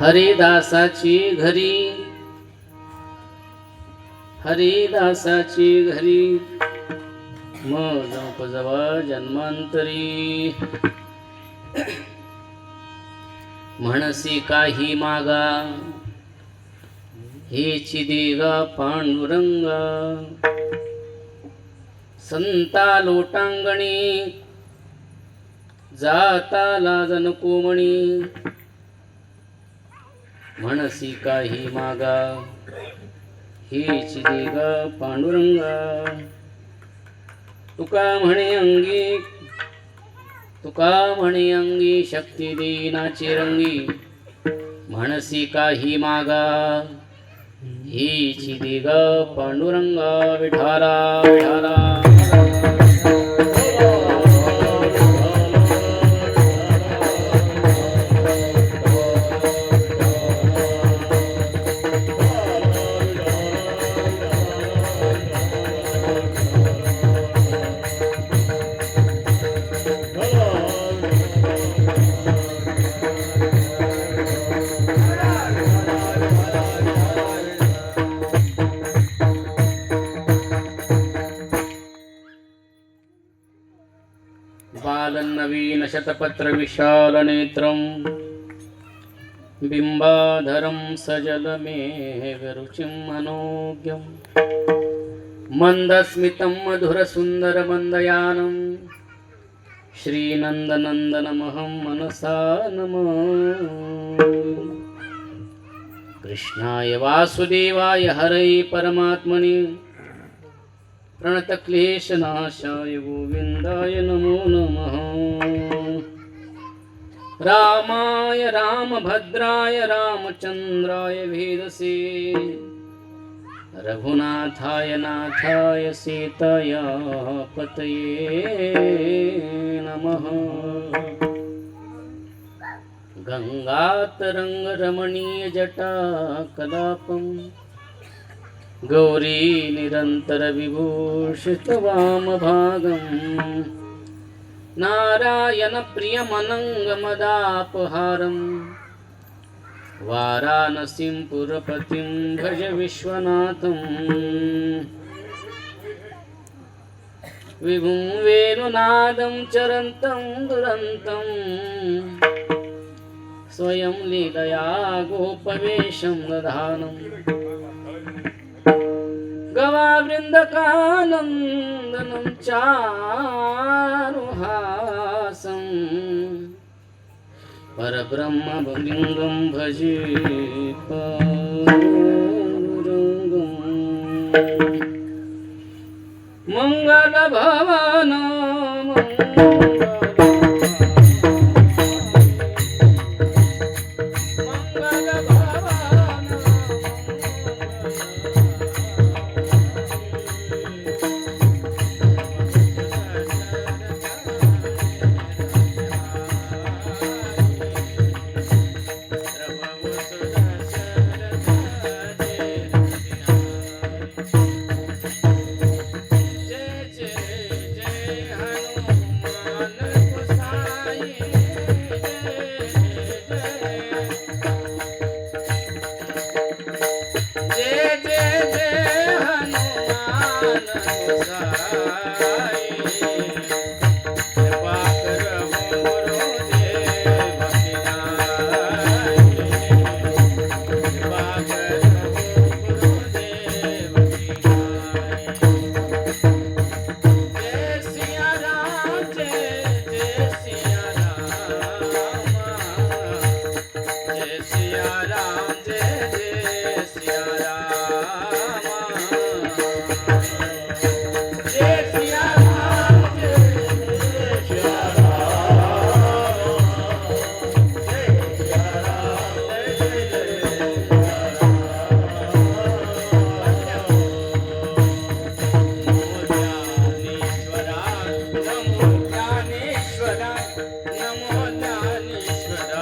हरिदासाची घरी हरिदासाची घरी मग जवा जन्मांतरी म्हणसी काही मागा हेची देगा पांडुरंगा संता लोटांगणी जाता लाजन कोमणी म्हणसी काही मागा हेची देगा पांडुरंगा तुका म्हणे अंगी शक्ती देनाची रंगी म्हणसी काही मागा हीची देगा पांडुरंगा विठाला विठाला बालनवीन शतपत्र विशाल नेत्रं बिंबाधरं सजलमेघ रुचिं मनोज्ञं मंदस्मितं मधुर सुंदर मंदयानं श्रीनंदनंदनमहं मनसा नमामि कृष्णाय वासुदेवाय हरये परमात्मने प्रणतक्लेशनाशाय गोविंदाय नमो नमः रामाय रामभद्राय रामचंद्राय भेदसे रघुनाथाय नाथाय सीताया पतये नमः गंगातरंगरमणीय जटा कलापम् गौरी निरंतर विभूषित वामभागं नारायण प्रियमनंगमदापहारं वाराणसीं पुरपतिं भज विश्वनाथं विभुं वेणुनादं चरन्तं दुरन्तं स्वयं लीलया गोपवेशं दधानम् गवावृन्दकानन्दनं चारुहासं परब्रह्मलिङ्गं भजे पाण्डुरङ्गं मङ्गलभवन नमो ज्ञानेश्वर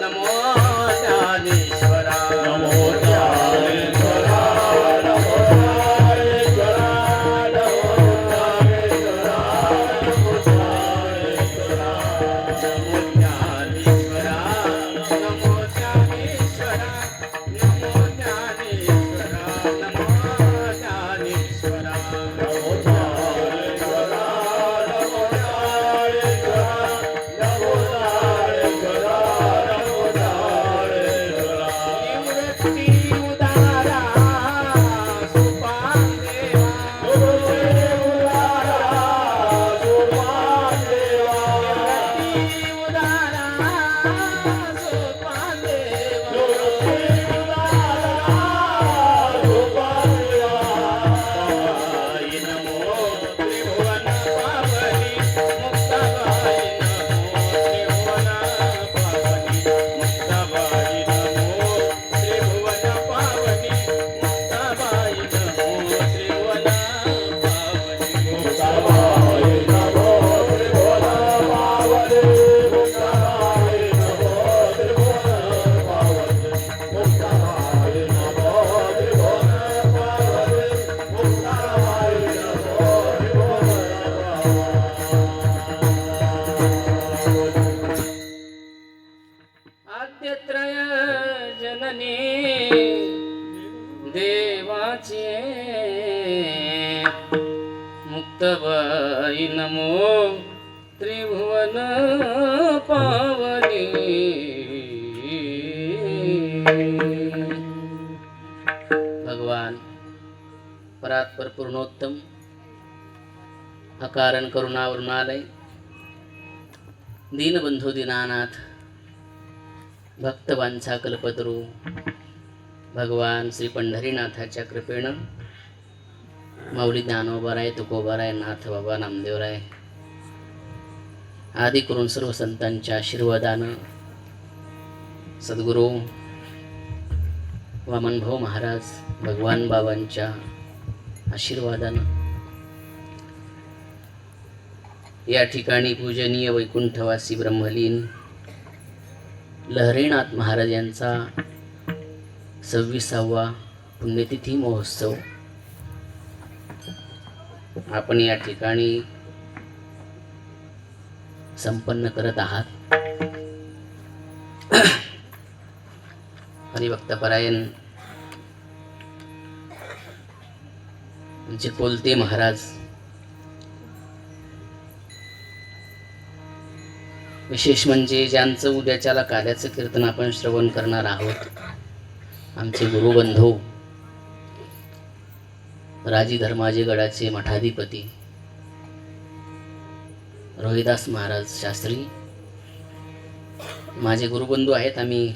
नमो ज्ञानेश्वर आद्यत्रय जननी देवाचे मुक्तबाई नमो त्रिभुवन पावनी भगवान परात्पर पूर्णोत्तम अकारण करुणावरुणालय दीनबंधू दीनानाथ भक्तवांछा कल्पतरू भगवान श्री पंढरीनाथाच्या कृपेनं माऊली ज्ञानोबाराय तुकोबाराय नाथ बाबा नामदेवराय आदी करून सर्व संतांच्या आशीर्वादानं सद्गुरू वामनभाऊ महाराज भगवान बाबांच्या आशीर्वादानं या ठिकाणी पूजनीय वैकुंठवासी ब्रह्मलीन लहरीनाथ महाराज यांचा 26वा पुण्यतिथी महोत्सव आपण या ठिकाणी संपन्न करत आहात. हरिभक्तपरायण जे कोलते महाराज विशेष म्हणजे ज्यांचं उद्याच्याला कार्याचं कीर्तन आपण श्रवण करणार आहोत आमचे गुरुबंधू राजी धर्माजी गडाचे मठाधिपती रोहिदास महाराज शास्त्री माझे गुरुबंधू आहेत. आम्ही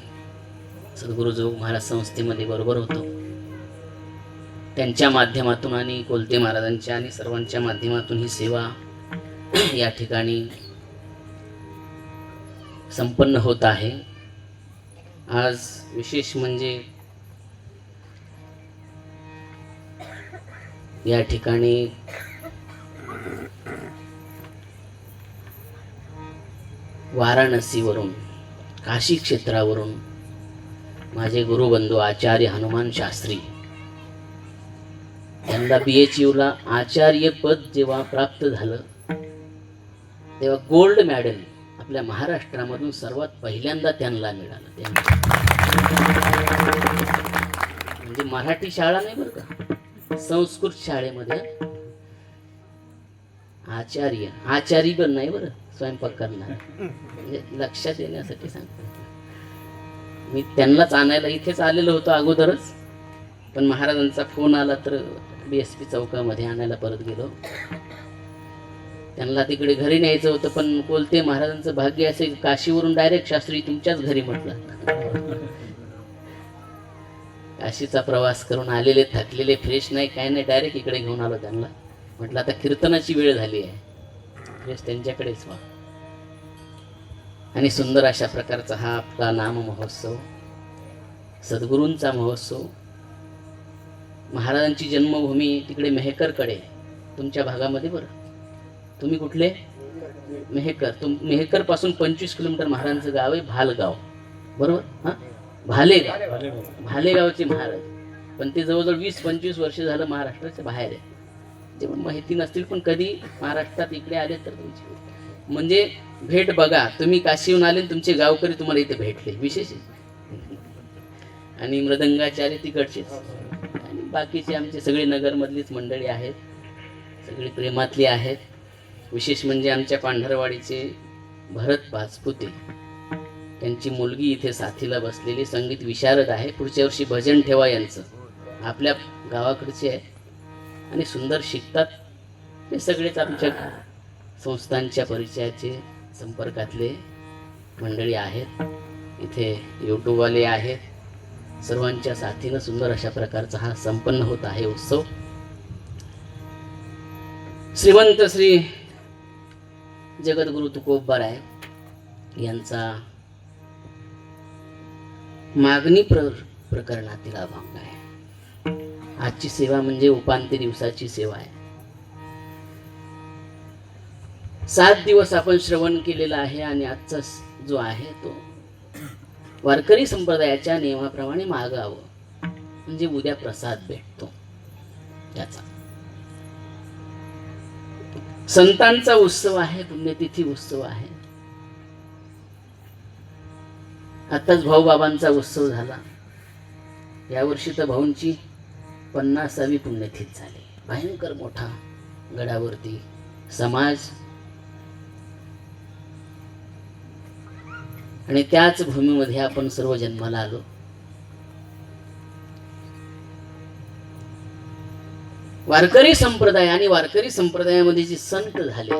सद्गुरू जोग महाराज संस्थेमध्ये बरोबर होतो. त्यांच्या माध्यमातून आणि कोलते महाराजांच्या आणि सर्वांच्या माध्यमातून ही सेवा या ठिकाणी संपन्न होत आहे. आज विशेष म्हणजे या ठिकाणी वाराणसीवरून काशी क्षेत्रावरून माझे गुरुबंधू आचार्य हनुमान शास्त्री यांना BHUला आचार्य पद जेव्हा प्राप्त झालं तेव्हा गोल्ड मेडल आपल्या महाराष्ट्रामधून सर्वात पहिल्यांदा त्यांना मिळालं. म्हणजे मराठी शाळा नाही बरं का, संस्कृत शाळेमध्ये आचारी पण नाही बरं, स्वयंपाक करणार. म्हणजे लक्षात येण्यासाठी सांगतो. मी त्यांनाच आणायला इथेच आलेलो होतो अगोदरच, पण महाराजांचा फोन आला तर BSP चौकामध्ये आणायला परत गेलो. त्यांना तिकडे घरी न्यायचं होतं, पण कोलते महाराजांचं भाग्य असे काशीवरून डायरेक्ट शास्त्री तुमच्याच घरी म्हटलं. काशीचा प्रवास करून आलेले थकलेले फ्रेश नाही काय नाही डायरेक्ट इकडे घेऊन आलो त्यांना. म्हटलं आता कीर्तनाची वेळ झाली आहे, फ्रेश त्यांच्याकडेच व्हा. आणि सुंदर अशा प्रकारचा हा आपला नाम महोत्सव, सद्गुरूंचा महोत्सव. महाराजांची जन्मभूमी तिकडे मेहकरकडे तुमच्या भागामध्ये बरं. तुम्ही कुठले? मेहकर. मेहकर पासून 25 किलोमीटर महाराजांचं गाव आहे भालगाव, बरोबर. हां, भालेगावचे महाराज. पण ते जवळजवळ 20-25 वर्ष झालं महाराष्ट्राच्या बाहेर आहे. जेव्हा माहिती नसतील पण कधी महाराष्ट्रात इकडे आले तर तुमची म्हणजे भेट बघा. तुम्ही काशीहून आले तुमचे गावकरी तुम्हाला इथे भेटले विशेष. आणि मृदंगाचार्य तिकडचेच आणि बाकीचे आमचे सगळे नगरमधलीच मंडळी आहेत, सगळी प्रेमातली आहेत. विशेष म्हणजे आमच्या पांढरवाडीचे भरत पाचपुते, त्यांची मुलगी इथे साथीला बसलेली संगीत विशारद आहे. पुढच्या वर्षी भजन ठेवा यांचं, आपल्या गावाकडचे आहे आणि सुंदर शिकतात. हे सगळेच आमच्या संस्थांच्या परिचयाचे संपर्कातले मंडळी आहेत. इथे यूट्यूबवाले आहेत. सर्वांच्या साथीनं सुंदर अशा प्रकारचा हा संपन्न होत आहे उत्सव. श्रीमंत श्री जगद्गुरु तुकोबाराय यांचा मागणी प्रकरणातील अभंग आहे. आजची सेवा म्हणजे उपांत्य दिवसाची सेवा आहे. 7 दिवस आपण श्रवण केलेला आहे आणि आजचा जो आहे तो वारकरी संप्रदायाच्या नियमाप्रमाणे मागावं, म्हणजे उद्या प्रसाद भेटतो त्याचा. संतांचा उत्सव आहे, पुण्यतिथी उत्सव आहे. आत्ताच भाऊबाबांचा उत्सव झाला. यावर्षी तर भाऊंची 50वी पुण्यतिथी झाली. भयंकर मोठा गडावरती समाज आणि त्याच भूमीमध्ये आपण सर्व जन्माला आलो. वारकरी संप्रदाय आणि वारकरी संप्रदायामध्ये जे संत झाले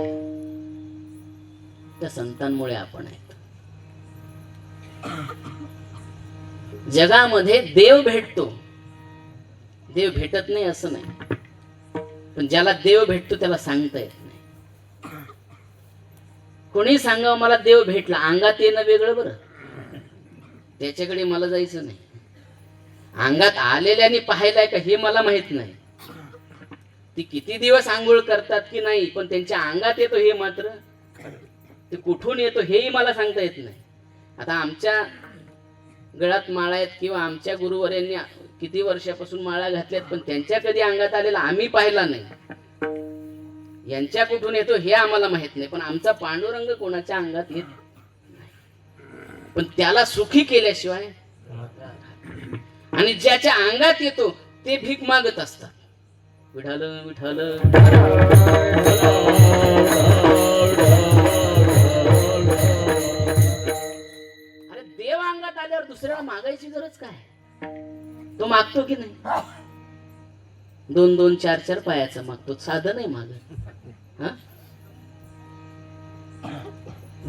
त्या संतांमुळे आपण आहेत. जगामध्ये देव भेटतो, देव भेटत नाही असं नाही, पण ज्याला देव भेटतो त्याला सांगता येत नाही. कोणी सांगावं मला देव भेटला, अंगात येणं वेगळं बरं, त्याच्याकडे मला जायचं नाही. अंगात आलेल्याने पाहायलाय का हे मला माहित नाही. ती किती दिवस आंघोळ करतात की नाही, पण त्यांच्या अंगात येतो हे मात्र, ते कुठून येतो हेही मला सांगता येत नाही. आता आमच्या गळ्यात माळा आहेत किंवा आमच्या गुरुवर्यांनी किती वर्षापासून माळा घातल्यात, पण त्यांच्या कधी अंगात आलेला आम्ही पाहिला नाही. यांच्या कुठून येतो हे आम्हाला माहित नाही, पण आमचा पांडुरंग कोणाच्या अंगात येत नाही. पण त्याला सुखी केल्याशिवाय, आणि ज्याच्या अंगात येतो ते भीक मागत असतात. विठाल विठाल देव अंगात आल्यावर दुसऱ्याला मागायची गरज काय? तो मागतो की नाही? 2-2 4-4 पायाचा मागतो, साधं नाही मागत.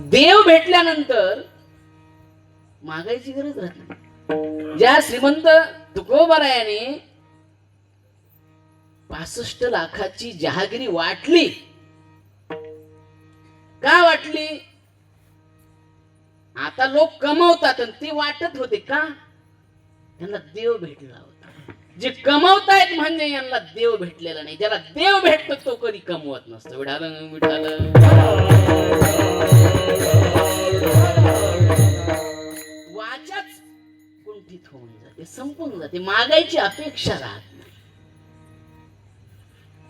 देव भेटल्यानंतर मागायची गरज राहत नाही. ज्या श्रीमंत तुकोबारायाने 65 लाखाची जहागिरी वाटली, का वाटली? आता लोक कमवतात आणि ते वाटत होते का? त्यांना देव भेटला होता. जे कमवतायत म्हणजे यांना देव भेटलेला नाही. ज्याला देव भेटतो तो कधी कमवत नसतो. विठाल विठाल वाचाच कुंठित होऊन जाते, संपून जाते, मागायची अपेक्षा राहत नाही.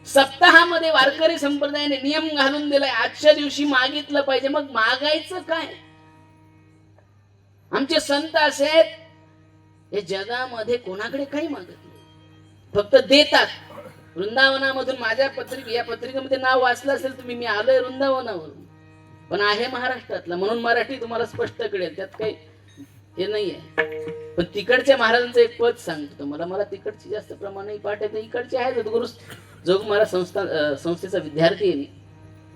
सप्ताहामध्ये वारकरी संप्रदायाने नियम घालून दिलाय, आजच्या दिवशी मागितलं पाहिजे. मग मागायचं काय? आमचे संत असे आहेत, हे जगामध्ये कोणाकडे काही मागत नाही, फक्त देतात. वृंदावनामधून माझ्या या पत्रिकेमध्ये नाव वाचलं असेल तुम्ही, मी आलोय वृंदावनावरून, पण आहे महाराष्ट्रातला, म्हणून मराठी तुम्हाला स्पष्ट कळेल, त्यात काही हे नाहीये. पण तिकडच्या महाराजांचं एक पद सांगतो तुम्हाला. मला तिकडची जास्त प्रमाणे पाठ येते, इकडचे आहे सद्गुरु जोग महाराज संस्थेचा विद्यार्थी आहे,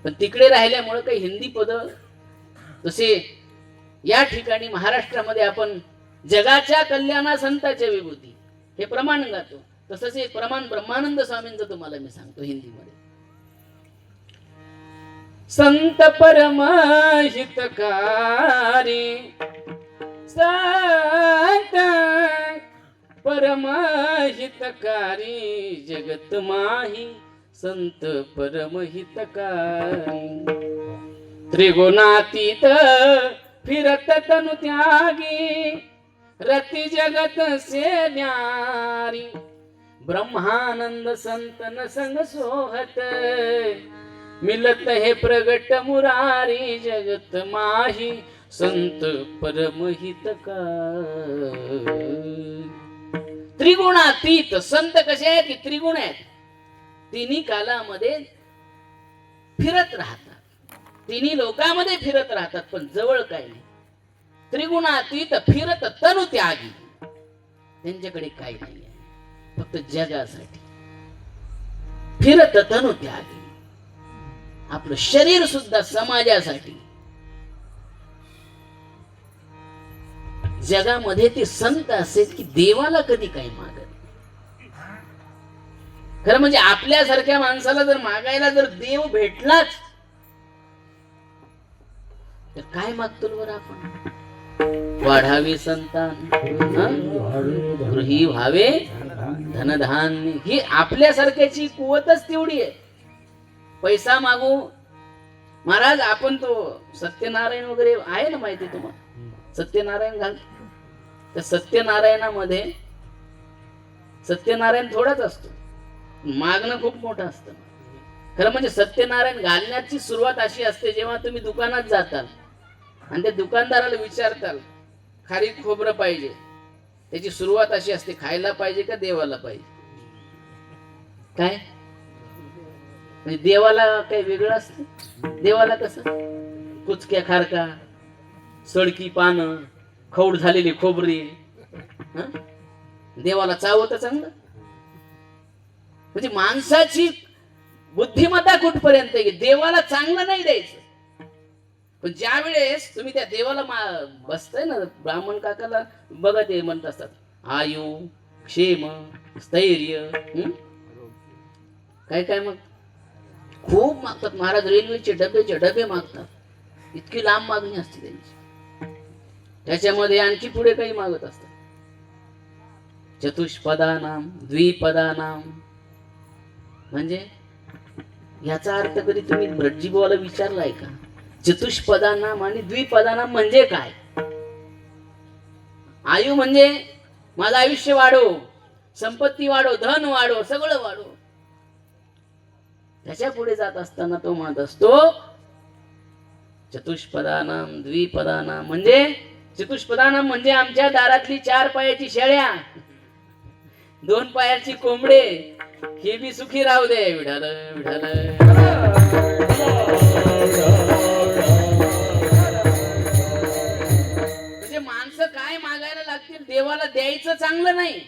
पण तिकडे राहिल्यामुळे काही हिंदी पद तसे या ठिकाणी महाराष्ट्रामध्ये आपण जगाच्या कल्याणा संताच्या विभूती हे प्रमाण गातो. तसंच एक प्रमाण ब्रह्मानंद स्वामींचं तुम्हाला मी सांगतो हिंदीमध्ये. संत परम हितकारी, संत परम हितकारी, जगत माही संत परम हितकारी. त्रिगुणातीत फिरत तनु त्यागी, रति जगत से न्यारी. ब्रह्मानंद संतन संग सोहत, मिलत है प्रगट मुरारी. जगत माही संत परम हितकारी. त्रिगुणातीत संत कसे आहेत की त्रिगुण आहेत, तिन्ही कालामध्ये फिरत राहतात, तिन्ही लोकांमध्ये फिरत राहतात, पण जवळ काय नाही. त्रिगुणातीत फिरत तनु त्यागी, त्यांच्याकडे काही नाही आहे, फक्त जगासाठी फिरत तनु त्यागी. आपलं शरीर सुद्धा समाजासाठी. जगामध्ये ते संत असेल की देवाला कधी काही मागत. खरं म्हणजे आपल्यासारख्या माणसाला जर मागायला जर देव भेटलाच तर काय मागतो बरं आपण? वाढावे संतान, गृही व्हावे धनधान्य. ही आपल्यासारख्याची कुवतच तेवढी आहे. पैसा मागू महाराज, आपण तो सत्यनारायण वगैरे आहे ना, माहिती तुम्हाला? सत्यनारायण घाल, त्या सत्यनारायणामध्ये सत्यनारायण थोडाच असतो, मागणं खूप मोठं असतं. खरं म्हणजे सत्यनारायण घालण्याची सुरुवात अशी असते, जेव्हा तुम्ही दुकानात जाताल आणि त्या दुकानदाराला विचारताल खारीक खोबरं पाहिजे. त्याची सुरुवात अशी असते, खायला पाहिजे का देवाला पाहिजे? काय म्हणजे देवाला काही वेगळं असतं? देवाला कसं कुचक्या खारका, सडकी पानं, खौड झालेली खोबरी, देवाला चावत चांगलं? म्हणजे माणसाची बुद्धिमत्ता कुठपर्यंत आहे? देवाला चांगलं नाही द्यायचं. पण ज्या वेळेस तुम्ही त्या देवाला बसताय ना, ब्राह्मण काकाला बघा ते म्हणत असतात आयु, क्षेम, स्थैर्य, काय काय मग खूप मागतात महाराज. रेल्वेचे डबेचे डबे मागतात, इतकी लांब मागणी असते त्यांची. त्याच्यामध्ये आणखी पुढे काही मागत असतात. चतुष्पदानाम द्विपदानाम, म्हणजे याचा अर्थ कधी तुम्ही भटजीबुवाला विचारलाय का? चतुष्पदानाम आणि द्विपदानाम म्हणजे काय? आयु म्हणजे माझं आयुष्य वाढो, संपत्ती वाढो, धन वाढो, सगळं वाढो. त्याच्या पुढे जात असताना तो म्हणत असतो चतुष्पदानाम द्विपदानाम. म्हणजे चतुष्पदानाम म्हणजे आमच्या दारातली 4 पायाची शेळ्या, 2 पायाची कोंबडे, हे बी सुखी राहू दे. विठाल विठाल. म्हणजे माणसं काय मागायला लागतील? देवाला द्यायचं चांगलं नाही,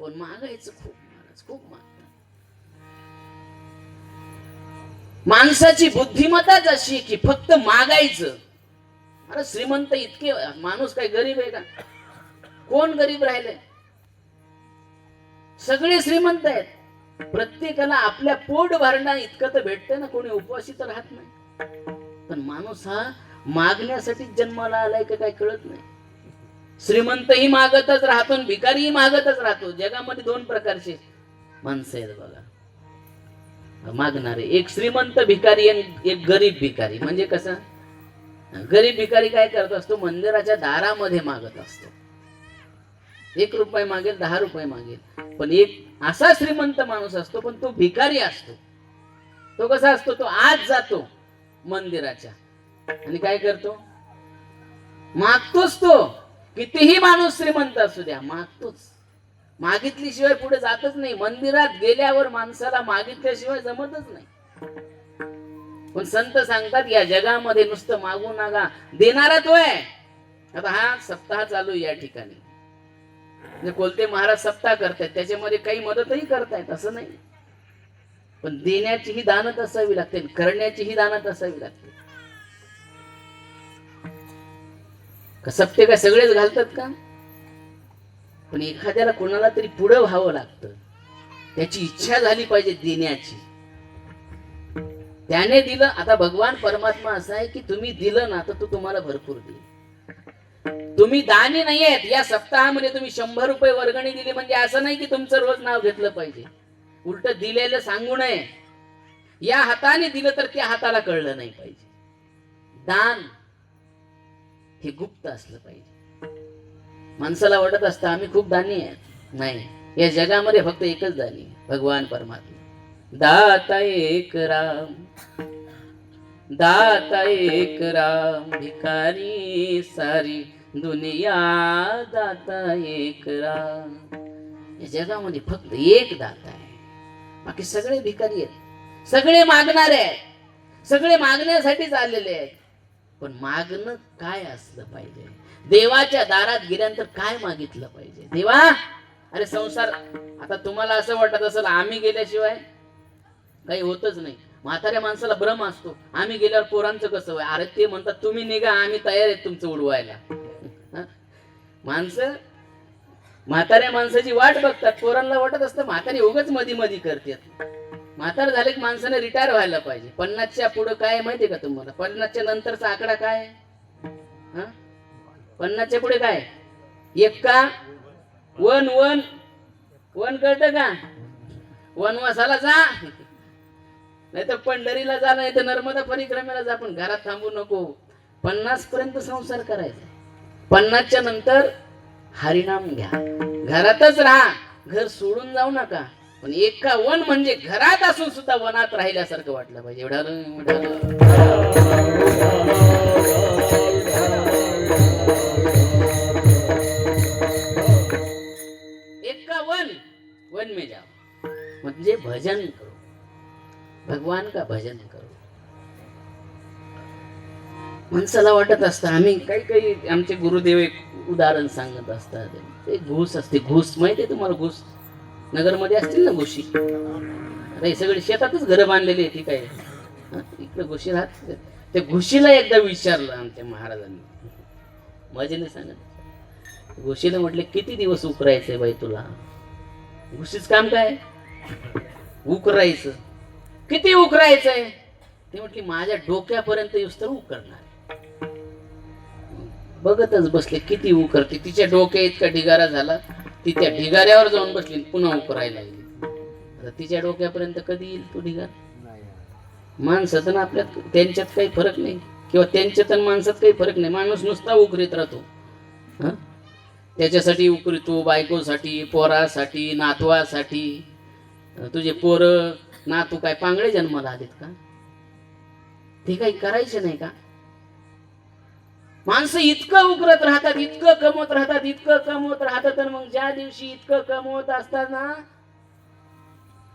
पण मागायचं खूप. महाराज खूप मागतात. माणसाची बुद्धिमत्ताच अशी की फक्त मागायचं. अरे श्रीमंत इतके, माणूस काय गरीब आहे का? कोण गरीब राहिले? सगळे श्रीमंत आहेत. प्रत्येकाला आपल्या पोट भरणं इतकं तर भेटतं ना, कोणी उपवासी तर राहत नाही. पण माणूस हा मागण्यासाठी जन्माला आलाय का काय कळत नाही. श्रीमंतही मागतच राहतो, भिकारीही मागतच राहतो. जगामध्ये 2 प्रकारचे माणसं आहेत बघा मागणारे, एक श्रीमंत भिकारी आणि एक गरीब भिकारी. म्हणजे कसं? गरीब भिकारी काय करत असतो? मंदिराच्या दारामध्ये मागत असतो. 1 रुपये मागेल, 10 रुपये मागेल. पण एक असा श्रीमंत माणूस असतो, पण तो भिकारी असतो. तो कसा असतो? तो आज जातो मंदिराच्या आणि काय करतो? मागतोच. तो कितीही माणूस श्रीमंत असू द्या, मागतोच. मागितली शिवाय पुढे जातच नाही. मंदिरात गेल्यावर माणसाला मागितल्याशिवाय जमतच नाही. पण संत सांगतात या जगामध्ये नुसतं मागू नका, देणारा तो आहे. आता हा सप्ताह चालू या ठिकाणी, म्हणजे कोलते महाराज सप्ताह करतायत, त्याच्यामध्ये काही मदतही करतायत असं नाही. पण देण्याची ही दानत असावी लागते, करण्याची ही दानत असावी लागते. सप्ते काय सगळेच घालतात का? पण एखाद्याला कोणाला तरी पुढं व्हावं लागतं, त्याची इच्छा झाली पाहिजे देण्याची. त्याने दिलं. आता भगवान परमात्मा असा आहे की तुम्ही दिलं ना तर तो तुम्हाला भरपूर देईल. तुम्ही दानी नाही आहेत. या सप्ताहामध्ये तुम्ही 100 रुपये वर्गणी दिली म्हणजे असं नाही की तुमचं रोज नाव घेतलं पाहिजे. उलट दिलेलं सांगू नये. या हाताने दिलं तर त्या हाताला कळलं नाही पाहिजे. दान हे गुप्त असलं पाहिजे. माणसाला वाटत असतं आम्ही खूप दानी आहेत. नाही, या जगामध्ये फक्त एकच दानी, भगवान परमात्मा. दाता एक राम, दाता एक राम, भिकारी सारी दुनिया दाता एक राम. या जगामध्ये फक्त एक दाता आहे, बाकी सगळे भिकारी आहेत, सगळे मागणारे आहेत, सगळे मागण्यासाठीच आलेले आहेत. पण मागणं काय असलं पाहिजे? देवाच्या दारात गेल्यानंतर काय मागितलं पाहिजे? देवा, अरे संसार, आता तुम्हाला असं वाटत असेल आम्ही गेल्याशिवाय काही होतच नाही. म्हाताऱ्या माणसाला भ्रम असतो आम्ही गेल्यावर पोरांचं कसं होय. अरे ते म्हणतात तुम्ही निघा, आम्ही तयार आहेत तुमचं उडवायला. माणसं म्हाताऱ्या माणसाची वाट बघतात. पोरांना वाटत असतं म्हातारी उगाच मधी मधी करतात. म्हातार झाले की माणसाने रिटायर व्हायला पाहिजे. 50च्या पुढे काय माहितीये का तुम्हाला? 50च्या नंतरचा आकडा काय? 50च्या पुढे काय? एक्का वन वन वन, कळतं का? वनवासाला जा, नाही तर पंढरीला जा, नाही तर नर्मदा परिक्रमेला जा, पण घरात थांबू नको. 50 पर्यंत संसार करायचा. 50च्या नंतर हरिनाम घ्या, घरातच राहा, घर सोडून जाऊ नका. पण एका वन म्हणजे घरात असून सुद्धा वनात राहिल्यासारखं वाटलं पाहिजे. एवढा में जाओ, म्हणजे भजन करो, भगवान का भजन करो. माणसाला वाटत असतं, आम्ही काही काही आमचे गुरुदेव एक उदाहरण सांगत असतात, ते घुस असते. घुस माहिती आहे तुम्हाला? घुस नगरमध्ये असतील ना घुशी. अरे सगळे शेतातच घरं बांधलेली आहे ती काय, इकडे घुशी राहत. त्या घुशीला एकदा विचारलं आमच्या महाराजांनी, मजेने सांगत. घुशीला म्हटले किती दिवस उकरायचंय बाई तुला? घुशीच काम काय? उकरायचं. किती उकरायचंय? ते म्हटली माझ्या डोक्यापर्यंत येऊस तर उकरणार. बघतच बसले किती उकरते. तिच्या डोक्या इतका ढिगारा झाला, ती त्या ढिगाऱ्यावर जाऊन बसली, पुन्हा उकरायला लागली. आता तिच्या डोक्यापर्यंत कधी येईल तो ढिगारा? माणसात आणि आपल्यात त्यांच्यात काही फरक नाही, किंवा त्यांच्यात आणि माणसात काही फरक नाही. माणूस नुसता उकरीत राहतो. त्याच्यासाठी उकरीतो, बायकोसाठी, पोरासाठी, नातवासाठी. तुझे पोर नातू काय पांगळे जन्माला आलेत का? ते काही करायचे नाही का? माणसं इतकं उकरत राहतात, इतकं कमवत राहतात, इतकं कमवत राहतात, आणि मग ज्या दिवशी इतकं कमवत असताना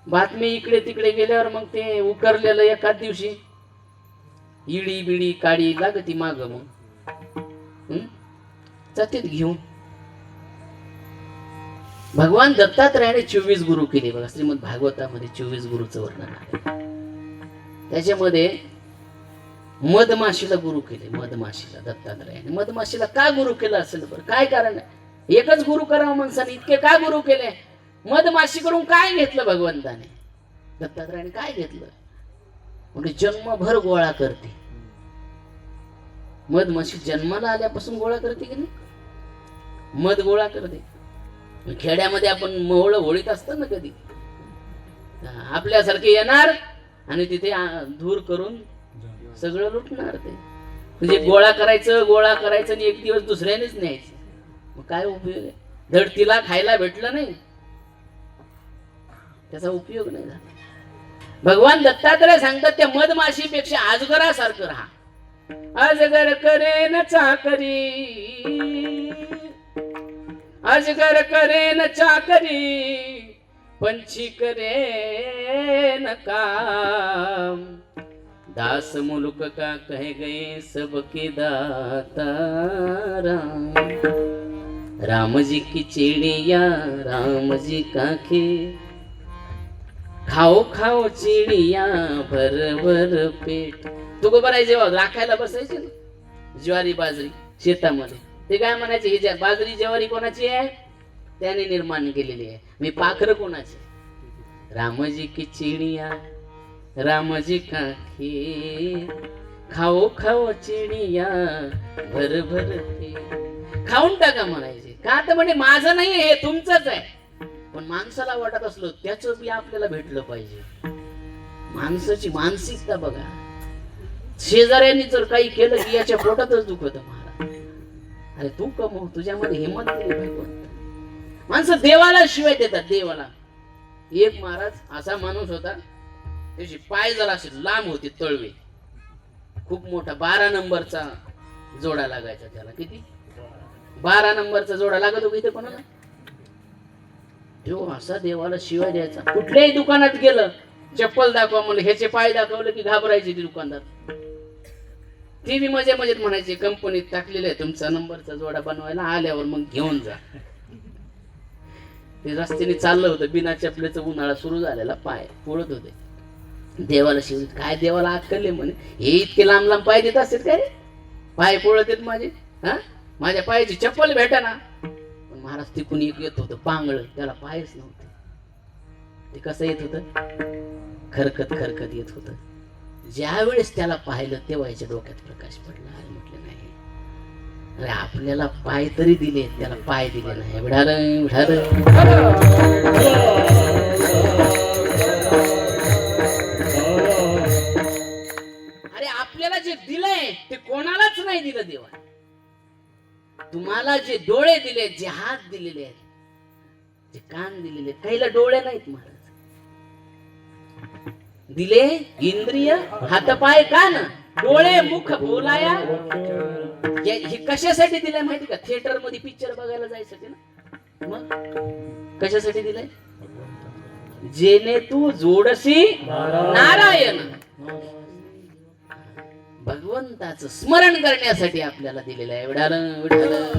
बातमी इकडे तिकडे गेल्यावर मग ते उकरलेलं एखाद दिवशी इडी बिडी काडी लागती माग, मग जातीत घेऊन. भगवान दत्तात्रयाने 24 गुरु केले बघा. श्रीमद भागवतामध्ये 24 गुरुचं वर्णन आहे. त्याच्यामध्ये मधमाशीला गुरु केले. मधमाशीला दत्तात्रयाने मधमाशीला का गुरु केलं असेल बरं? काय कारण आहे? एकच गुरु करावं माणसाने, इतके का गुरु केले? मधमाशीकडून काय घेतलं भगवंताने? दत्तात्रयाने काय घेतलं? म्हणजे जन्मभर गोळा करते. मधमाशी जन्माला आल्यापासून गोळा करते की नाही? मध गोळा करते. खेड्यामध्ये आपण मोहळ होळीत असतं ना, कधी आपल्यासारखे येणार आणि तिथे धूर करून सगळं लुटणार. ते म्हणजे गोळा करायचं आणि एक दिवस दुसऱ्यानेच न्यायचं. मग काय उपयोग आहे? धड तिला खायला भेटलं नाही, त्याचा उपयोग नाही झाला. भगवान दत्तात्रय सांगतात त्या मधमाशीपेक्षा अजगरासारखं राहा. अजगर करेन चाकरी, अजगर करेन चाकरी, पंछी करेन काम. दास मुलुक का कह गए सबके दाता राम. राम जी की चिड़िया राम जी का खेत, खाओ खाओ चिड़िया भर भर पेट. तू बराय जेव्हा राखायला बसायचे ना ज्वारी बाजरी शेतामध्ये, ते काय म्हणायचे? ही बाजरी ज्वारी कोणाची आहे? त्याने निर्माण केलेली आहे. मी पाखर कोणाचे? रामजी की चिड़िया रामजी का खेत, खाओ खाओ चिड़िया भर भर पेट. खाऊन टाका म्हणायचे. का तर म्हणजे माझं नाही, हे तुमचंच आहे. पण माणसाला वाटत असलो त्याच बी आपल्याला भेटलं पाहिजे. माणसाची मानसिकता बघा. शेजाऱ्यांनी जर काही केलं की याच्या पोटातच दुखत. महाराज अरे तू कमव, तुझ्यामध्ये हिंमत दिली भगवंत. माणसं देवाला शिवाय देतात. देवाला एक महाराज असा माणूस होता, त्याचे पाय जरा असे लांब होते, तळवे खूप मोठा. 12 नंबरचा जोडा लागायचा त्याला. किती? 12 नंबरचा जोडा लागत होता. इथे कोणाला? जो असा देवाला शिवाय द्यायचा. कुठल्याही दुकानात गेलं, चप्पल दाखवा म्हणलं, ह्याचे पाय दाखवलं की घाबरायचे ते दुकानदार. ते बी मजेत म्हणायचे कंपनीत टाकलेलं आहे तुमचा नंबरचा जोडा बनवायला, आल्यावर मग घेऊन जा. ते रस्त्याने चाललं होतं, बिना चपलेचं, उन्हाळा सुरू झालेला, पाय पोळत होते. देवाला शिव काय? देवाला अक्कल म्हणे, हे इतके लांब लांब पाय देत असतील काय रे? पाय पोळत आहेत माझे. माझ्या पायाची चप्पल भेटा ना. पण महाराज तिकून एक येत होतं पांगळ, त्याला पायच नव्हते. ते कसं येत होतं? खरकत खरकत येत होतं. ज्या वेळेस त्याला पाहिलं तेव्हा याच्या डोक्यात प्रकाश पडला. अरे म्हटलं नाही, अरे आपल्याला पाय तरी दिले, त्याला पाय दिले नाही. अरे आपल्याला जे दिलंय ते कोणालाच नाही दिलं देवा. तुम्हाला जे डोळे दिले, जे हात दिलेले आहेत, जे कान दिलेले, काहीला डोळे नाहीत महाराज. दिले इंद्रिय, हात पाय कान, डोळे मुख बोलाया. हे कशासाठी दिलंय माहिती का? थिएटर मध्ये पिक्चर बघायला जायसाठी ना. मग कशासाठी दिलंय? जेने तू जोडसी नारायण. भगवंताचं स्मरण करण्यासाठी आपल्याला दिलेलं आहे. विठाल विठाल.